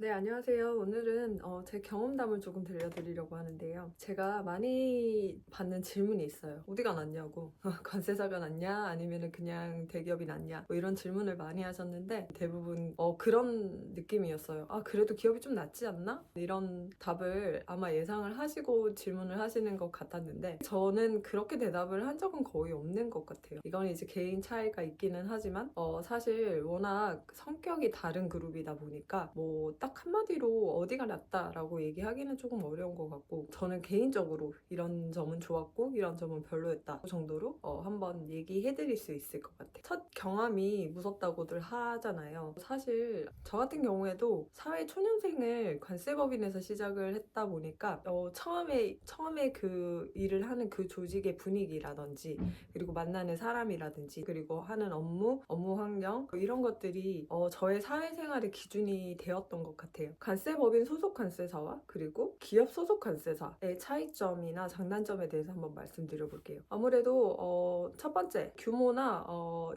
네, 안녕하세요. 오늘은 제 경험담을 조금 들려드리려고 하는데요. 제가 많이 받는 질문이 있어요. 어디가 낫냐고. 관세사가 낫냐? 아니면 그냥 대기업이 낫냐? 뭐 이런 질문을 많이 하셨는데 대부분 그런 느낌이었어요. 아, 그래도 기업이 좀 낫지 않나? 이런 답을 아마 예상을 하시고 질문을 하시는 것 같았는데 저는 그렇게 대답을 한 적은 거의 없는 것 같아요. 이건 이제 개인 차이가 있기는 하지만 사실 워낙 성격이 다른 그룹이다 보니까 뭐 딱 한마디로 어디가 낫다라고 얘기하기는 조금 어려운 것 같고 저는 개인적으로 이런 점은 좋았고 이런 점은 별로였다 정도로 한번 얘기해드릴 수 있을 것 같아요. 첫 경험이 무섭다고들 하잖아요. 사실 저 같은 경우에도 사회 초년생을 관세법인에서 시작을 했다 보니까 처음에 그 일을 하는 그 조직의 분위기라든지 그리고 만나는 사람이라든지 그리고 하는 업무 환경 이런 것들이 저의 사회생활의 기준이 되었던 것 같아요. 관세법인 소속 관세사와 그리고 기업 소속 관세사의 차이점이나 장단점에 대해서 한번 말씀드려 볼게요. 아무래도 첫 번째 규모나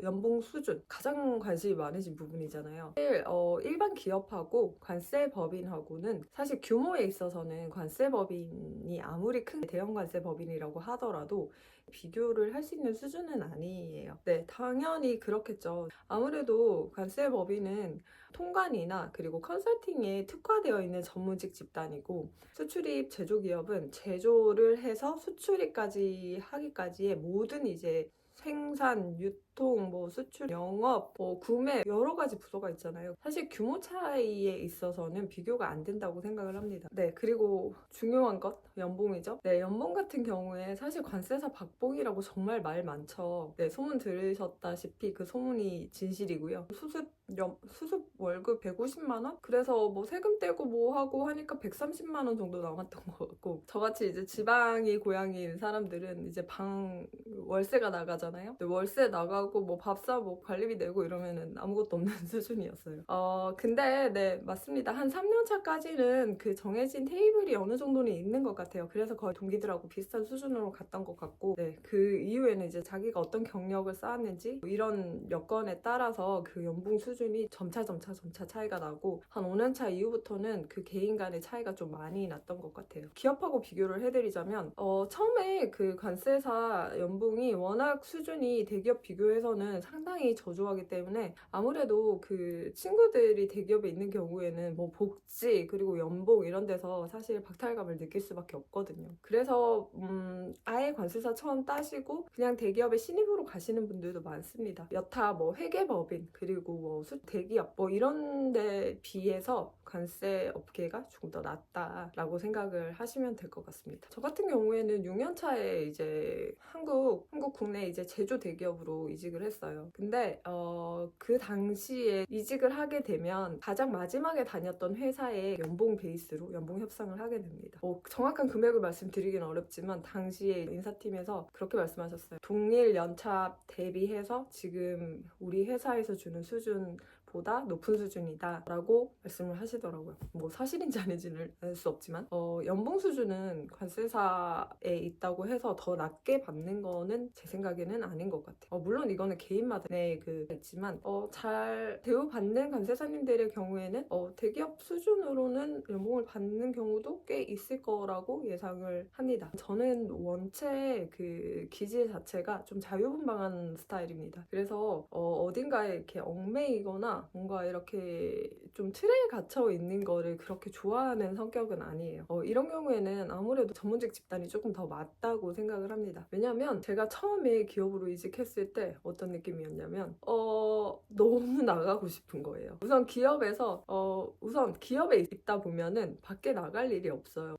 연봉 수준 가장 관심이 많으신 부분이잖아요. 사실 일반 기업하고 관세법인하고는 사실 규모에 있어서는 관세법인이 아무리 큰 대형 관세법인이라고 하더라도 비교를 할 수 있는 수준은 아니에요. 네, 당연히 그렇겠죠. 아무래도 관세법인은 통관이나 그리고 컨설팅에 특화되어 있는 전문직 집단이고 수출입 제조기업은 제조를 해서 수출입까지 하기까지의 모든 이제 생산, 유통, 뭐 수출, 영업, 뭐 구매 여러 가지 부서가 있잖아요. 사실 규모 차이에 있어서는 비교가 안 된다고 생각을 합니다. 네, 그리고 중요한 것 연봉이죠. 네, 연봉 같은 경우에 사실 관세사 박봉이라고 정말 말 많죠. 네, 소문 들으셨다시피 그 소문이 진실이고요. 수습 월급 150만 원? 그래서 뭐 세금 떼고 뭐 하고 하니까 130만 원 정도 남았던 것 같고 저같이 이제 지방이 고향인 사람들은 이제 월세가 나가잖아요. 근데 월세 나가고 뭐 밥 사 뭐 관리비 내고 이러면은 아무것도 없는 수준이었어요. 근데 네, 맞습니다. 한 3년 차까지는 그 정해진 테이블이 어느 정도는 있는 것 같아요. 그래서 거의 동기들하고 비슷한 수준으로 갔던 것 같고 네, 그 이후에는 이제 자기가 어떤 경력을 쌓았는지 뭐 이런 여건에 따라서 그 연봉 수준이 점차 차이가 나고 한 5년 차 이후부터는 그 개인 간의 차이가 좀 많이 났던 것 같아요. 기업하고 비교를 해드리자면 처음에 그 관세사 연봉이 워낙 수준이 대기업 비교해서는 상당히 저조하기 때문에 아무래도 그 친구들이 대기업에 있는 경우에는 뭐 복지 그리고 연봉 이런 데서 사실 박탈감을 느낄 수밖에 없거든요. 그래서 아예 관세사 처음 따시고 그냥 대기업에 신입으로 가시는 분들도 많습니다. 여타 뭐 회계법인 그리고 뭐 대기업 뭐 이런 데 비해서 관세 업계가 조금 더 낫다라고 생각을 하시면 될 것 같습니다. 저 같은 경우에는 6년 차에 이제 한국 국내 이제 제조 대기업으로 이직을 했어요. 근데 그 당시에 이직을 하게 되면 가장 마지막에 다녔던 회사의 연봉 베이스로 연봉 협상을 하게 됩니다. 정확한 금액을 말씀드리긴 어렵지만 당시에 인사팀에서 그렇게 말씀하셨어요. 동일 연차 대비해서 지금 우리 회사에서 주는 수준보다 높은 수준이다 라고 말씀을 하시더라고요. 뭐 사실인지 아닌지는 알 수 없지만 연봉 수준은 관세사에 있다고 해서 더 낮게 받는 거는 제 생각에는 아닌 것 같아요. 물론 이거는 개인마다의 있지만 잘 대우받는 관세사님들의 경우에는 대기업 수준으로는 연봉을 받는 경우도 꽤 있을 거라고 예상을 합니다. 저는 원체 그 기질 자체가 좀 자유분방한 스타일입니다. 그래서 어딘가에 이렇게 얽매이거나 뭔가 이렇게 좀 틀에 갇혀 있는 거를 그렇게 좋아하는 성격은 아니에요. 이런 경우에는 아무래도 전문직 집단이 조금 더 맞다고 생각을 합니다. 왜냐면 제가 처음에 기업으로 이직했을 때 어떤 느낌이었냐면 너무 나가고 싶은 거예요. 우선 기업에 있다 보면은 밖에 나갈 일이 없어요.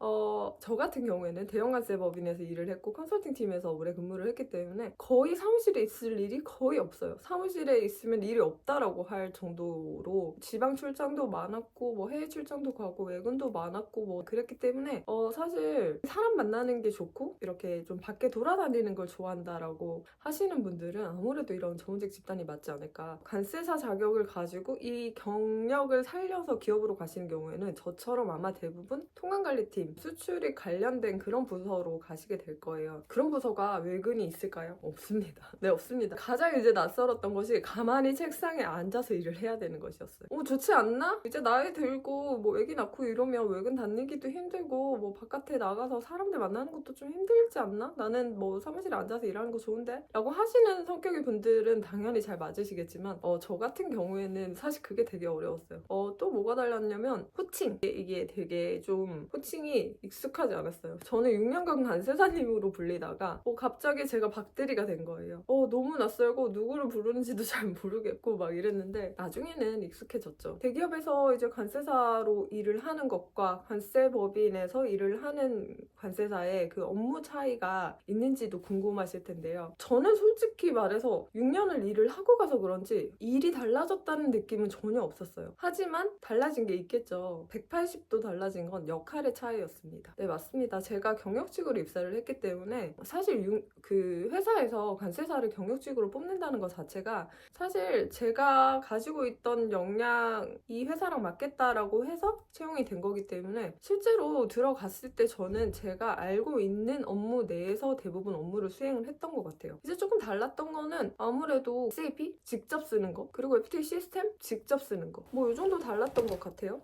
저 같은 경우에는 대형관세법인에서 일을 했고 컨설팅 팀에서 오래 근무를 했기 때문에 거의 사무실에 있을 일이 거의 없어요. 사무실에 있으면 일이 없다라고 할 정도로 지방 출장도 많았고 뭐 해외 출장도 가고 외근도 많았고 뭐 그랬기 때문에 사실 사람 만나는 게 좋고 이렇게 좀 밖에 돌아다니는 걸 좋아한다라고 하시는 분들은 아무래도 이런 전문직 집단이 맞지 않을까. 관세사 자격을 가지고 이 경력을 살려서 기업으로 가시는 경우에는 저처럼 아마 대부분 통관관리팀, 수출이 관련된 그런 부서로 가시게 될 거예요. 그런 부서가 외근이 있을까요? 없습니다. 네, 없습니다. 가장 이제 낯설었던 것이 가만히 책상에 앉아서 일을 해야 되는 것이었어요. 좋지 않나? 이제 나이 들고 뭐 애기 낳고 이러면 외근 다니기도 힘들고 뭐 바깥에 나가서 사람들 만나는 것도 좀 힘들지 않나? 나는 뭐 사무실에 앉아서 일하는 거 좋은데? 라고 하시는 성격의 분들은 당연히 잘 맞으시겠지만 저 같은 경우에는 사실 그게 되게 어려웠어요. 또 뭐가 달랐냐면 호칭. 이게 되게 좀 호칭이 익숙하지 않았어요. 저는 6년간 간세사님으로 불리다가 갑자기 제가 박대리가 된 거예요. 너무 낯설고 누구를 부르는지도 잘 모르겠고 막 이랬는데 나중에는 익숙해졌죠. 대기업에서 이제 관세사로 일을 하는 것과 관세법인에서 일을 하는 관세사의 그 업무 차이가 있는지도 궁금하실 텐데요. 저는 솔직히 말해서 6년을 일을 하고 가서 그런지 일이 달라졌다는 느낌은 전혀 없었어요. 하지만 달라진 게 있겠죠. 180도 달라진 건 역할의 차이였습니다. 네, 맞습니다. 제가 경력직으로 입사를 했기 때문에 사실 그 회사에서 관세사를 경력직으로 뽑는다는 것 자체가 사실 제가 가지고 있던 역량 이 회사랑 맞겠다라고 해서 채용이 된 거기 때문에 실제로 들어갔을 때 저는 제가 알고 있는 업무 내에서 대부분 업무를 수행을 했던 것 같아요. 이제 조금 달랐던 거는 아무래도 SAP 직접 쓰는 거 그리고 FT 시스템 직접 쓰는 거 뭐 이 정도 달랐던 것 같아요.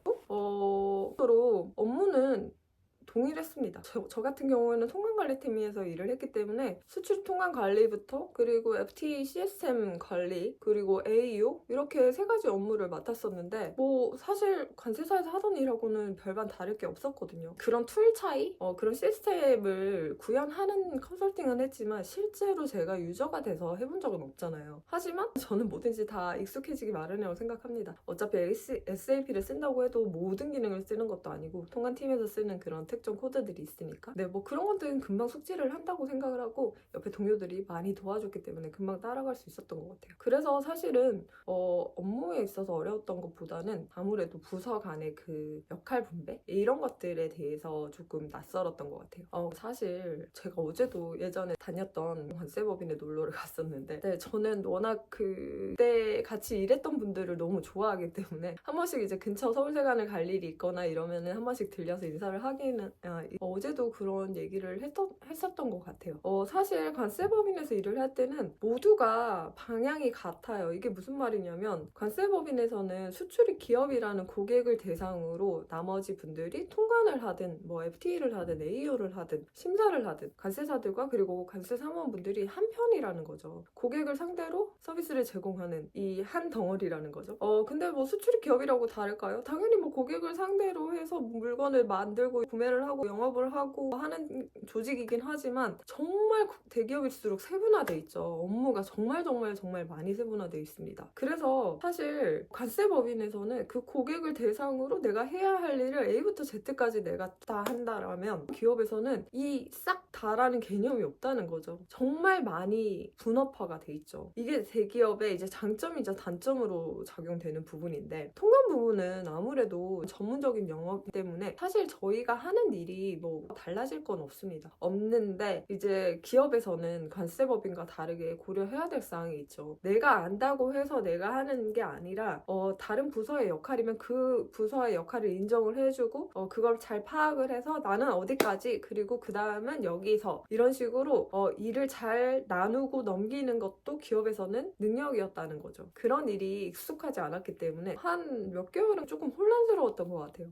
서로 업무는 동일했습니다. 저 같은 경우에는 통관관리팀에서 일을 했기 때문에 수출 통관 관리부터 그리고 FT 시스템 관리 그리고 AO 이렇게 세 가지 업무를 맡았었는데 뭐 사실 관세사에서 하던 일하고는 별반 다를 게 없었거든요. 그런 툴 차이? 그런 시스템을 구현하는 컨설팅은 했지만 실제로 제가 유저가 돼서 해본 적은 없잖아요. 하지만 저는 뭐든지 다 익숙해지기 마련이라고 생각합니다. 어차피 SAP를 쓴다고 해도 모든 기능을 쓰는 것도 아니고 통관팀에서 쓰는 그런 특정 코드들이 있으니까 네, 뭐 그런 것들은 금방 숙지를 한다고 생각을 하고 옆에 동료들이 많이 도와줬기 때문에 금방 따라갈 수 있었던 것 같아요. 그래서 사실은 업무에 있어서 어려웠던 것보다는 아무래도 부서 간의 그 역할 분배 이런 것들에 대해서 조금 낯설었던 것 같아요. 사실 제가 어제도 예전에 다녔던 관세법인에 놀러를 갔었는데 네, 저는 워낙 그때 같이 일했던 분들을 너무 좋아하기 때문에 한 번씩 이제 근처 서울세관을 갈 일이 있거나 이러면은 한 번씩 들려서 인사를 하기는 어제도 그런 얘기를 했었던 것 같아요. 사실 관세법인에서 일을 할 때는 모두가 방향이 같아요. 이게 무슨 말이냐면 관세법인에서는 수출입 기업이라는 고객을 대상으로 나머지 분들이 통관을 하든 뭐 FTA를 하든 AO를 하든 심사를 하든 관세사들과 그리고 관세 사무원분들이 한 편이라는 거죠. 고객을 상대로 서비스를 제공하는 이 한 덩어리라는 거죠. 근데 뭐 수출입 기업이라고 다를까요? 당연히 뭐 고객을 상대로 해서 물건을 만들고 구매를 하고 영업을 하고 하는 조직이긴 하지만 정말 대기업일수록 세분화돼 있죠. 업무가 정말 많이 세분화돼 있습니다. 그래서 사실 관세법인에서는 그 고객을 대상으로 내가 해야 할 일을 A부터 Z까지 내가 다 한다라면 기업에서는 이 싹 다라는 개념이 없다는 거죠. 정말 많이 분업화가 돼 있죠. 이게 대기업의 이제 장점이자 단점으로 작용되는 부분인데 통관 부분은 아무래도 전문적인 영업 때문에 사실 저희가 하는 일이 뭐 달라질 건 없는데 이제 기업에서는 관세법인과 다르게 고려해야 될 사항이 있죠. 내가 안다고 해서 내가 하는 게 아니라 다른 부서의 역할이면 그 부서의 역할을 인정을 해주고 그걸 잘 파악을 해서 나는 어디까지 그리고 그 다음은 여기서 이런 식으로 일을 잘 나누고 넘기는 것도 기업에서는 능력이었다는 거죠. 그런 일이 익숙하지 않았기 때문에 한 몇 개월은 조금 혼란스러웠던 것 같아요.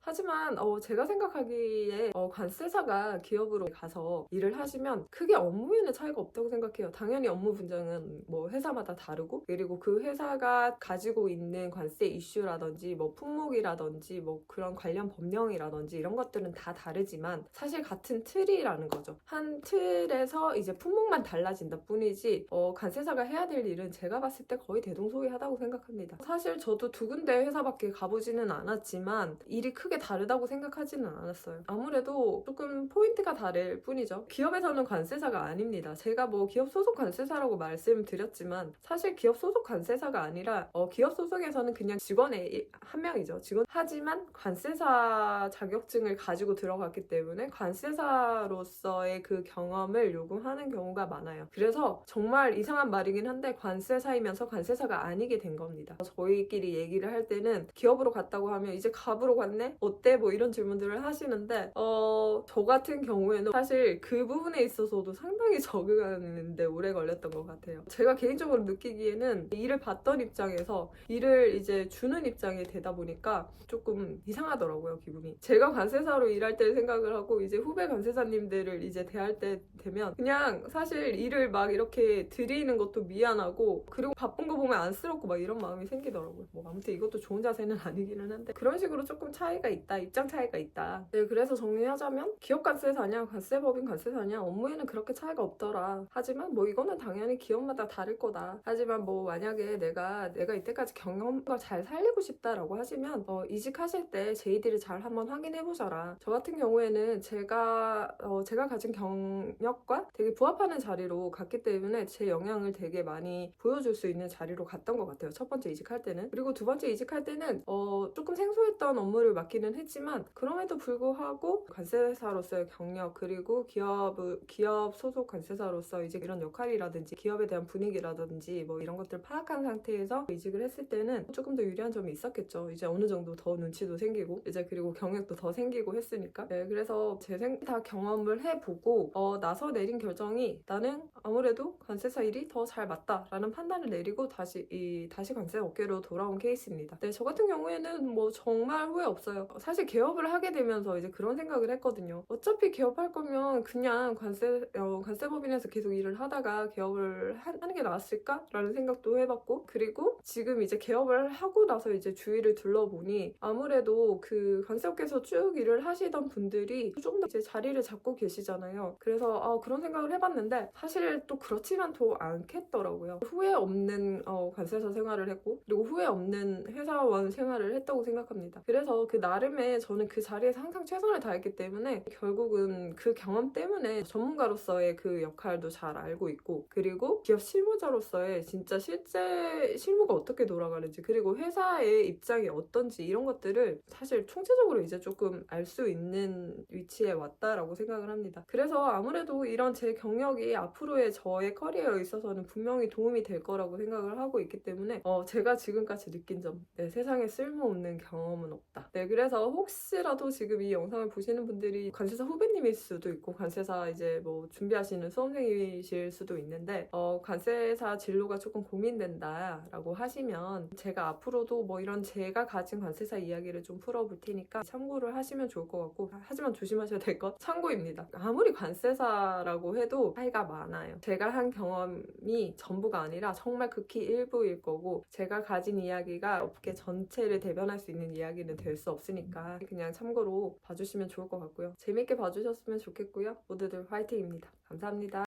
하지만 제가 생각하기에 관세사가 기업으로 가서 일을 하시면 크게 업무에는 차이가 없다고 생각해요. 당연히 업무 분장은 뭐 회사마다 다르고 그리고 그 회사가 가지고 있는 관세 이슈라든지 뭐 품목이라든지 뭐 그런 관련 법령이라든지 이런 것들은 다 다르지만 사실 같은 틀이라는 거죠. 한 틀에서 이제 품목만 달라진다 뿐이지 관세사가 해야 될 일은 제가 봤을 때 거의 대동소이하다고 생각합니다. 사실 저도 두 군데 회사밖에 가보지는 않았지만 일이 크게 다르다고 생각하지는 않았어요. 아무래도 조금 포인트가 다를 뿐이죠. 기업에서는 관세사가 아닙니다. 제가 뭐 기업 소속 관세사라고 말씀드렸지만 사실 기업 소속 관세사가 아니라 기업 소속에서는 그냥 직원의 한 명이죠. 하지만 관세사 자격증을 가지고 들어갔기 때문에 관세사로서의 그 경험을 요구하는 경우가 많아요. 그래서 정말 이상한 말이긴 한데 관세사이면서 관세사가 아니게 된 겁니다. 저희끼리 얘기를 할 때는 기업으로 갔다고 하면 이제 갑으로 갔네? 어때? 뭐 이런 질문들을 하시는데 저 같은 경우 경우에는 사실 그 부분에 있어서도 상당히 적응하는데 오래 걸렸던 것 같아요. 제가 개인적으로 느끼기에는 일을 받던 입장에서 일을 이제 주는 입장이 되다 보니까 조금 이상하더라고요, 기분이. 제가 관세사로 일할 때 생각을 하고 이제 후배 관세사님들을 이제 대할 때 되면 그냥 사실 일을 막 이렇게 드리는 것도 미안하고 그리고 바쁜 거 보면 안쓰럽고 막 이런 마음이 생기더라고요. 뭐 아무튼 이것도 좋은 자세는 아니기는 한데 그런 식으로 조금 차이가 있다, 입장 차이가 있다. 네, 그래서 정리하자면 기업 관세사냐 관세법인 관세사냐 업무에는 그렇게 차이가 없더라. 하지만 뭐 이거는 당연히 기업마다 다를 거다. 하지만 뭐 만약에 내가 이때까지 경험을 잘 살리고 싶다라고 하시면 이직하실 때 JD를 잘 한번 확인해 보셔라. 저 같은 경우에는 제가 가진 경력과 되게 부합하는 자리로 갔기 때문에 제 역량을 되게 많이 보여줄 수 있는 자리로 갔던 것 같아요. 첫 번째 이직할 때는. 그리고 두 번째 이직할 때는 조금 생소했던 업무를 맡기는 했지만 그럼에도 불구하고 관세사로서의 경력 그리고 기업 소속 관세사로서 이제 이런 역할이라든지 기업에 대한 분위기라든지 뭐 이런 것들을 파악한 상태에서 이직을 했을 때는 조금 더 유리한 점이 있었겠죠. 이제 어느 정도 더 눈치도 생기고 이제 그리고 경력도 더 생기고 했으니까. 네, 그래서 다 경험을 해보고 나서 내린 결정이 나는 아무래도 관세사 일이 더 잘 맞다라는 판단을 내리고 다시 관세 업계로 돌아온 케이스입니다. 네, 저 같은 경우에는 뭐 정말 후회 없어요. 사실 개업을 하게 되면서 이제 그런 생각을 했거든요. 어차피 개업할 거면 그냥 관세법인에서 계속 일을 하다가 개업을 하는 게 나았을까라는 생각도 해봤고 그리고 지금 이제 개업을 하고 나서 이제 주위를 둘러보니 아무래도 그 관세업계에서 쭉 일을 하시던 분들이 좀 더 이제 자리를 잡고 계시잖아요. 그래서 그런 생각을 해봤는데 사실 또 그렇지만 또 않겠더라고요. 후회 없는 관세사 생활을 했고 그리고 후회 없는 회사원 생활을 했다고 생각합니다. 그래서 그 나름의 저는 그 자리에서 항상 최선을 다했기 때문에 결국은 그 경험 때문에 전문가로서의 그 역할도 잘 알고 있고 그리고 기업 실무자로서의 진짜 실제 실무가 어떻게 돌아가는지 그리고 회사의 입장이 어떤지 이런 것들을 사실 총체적으로 이제 조금 알 수 있는 위치에 왔다라고 생각을 합니다. 그래서 아무래도 이런 제 경력이 앞으로의 저의 커리어에 있어서는 분명히 도움이 될 거라고 생각을 하고 있기 때문에 제가 지금까지 느낀 점 세상에 쓸모없는 경험은 없다. 네, 그래서 혹시라도 지금 이 영상을 보시는 분들이 관세사 후배님일 수도 있고 관세사 이제 뭐 준비하시는 수험생이실 수도 있는데 관세사 진로가 조금 고민된다라고 하시면 제가 앞으로도 뭐 이런 제가 가진 관세사 이야기를 좀 풀어볼 테니까 참고를 하시면 좋을 것 같고 하지만 조심하셔야 될 것 참고입니다. 아무리 관세사라고 해도 차이가 많아요. 제가 한 경험이 전부가 아니라 정말 극히 일부일 거고 제가 가진 이야기가 업계 전체를 대변할 수 있는 이야기는 될 수 없으니까 그냥 참고로 봐주시면 좋을 것 같고요. 재밌게 봐주셨으면 좋겠고요. 모두들 화이팅입니다. 감사합니다.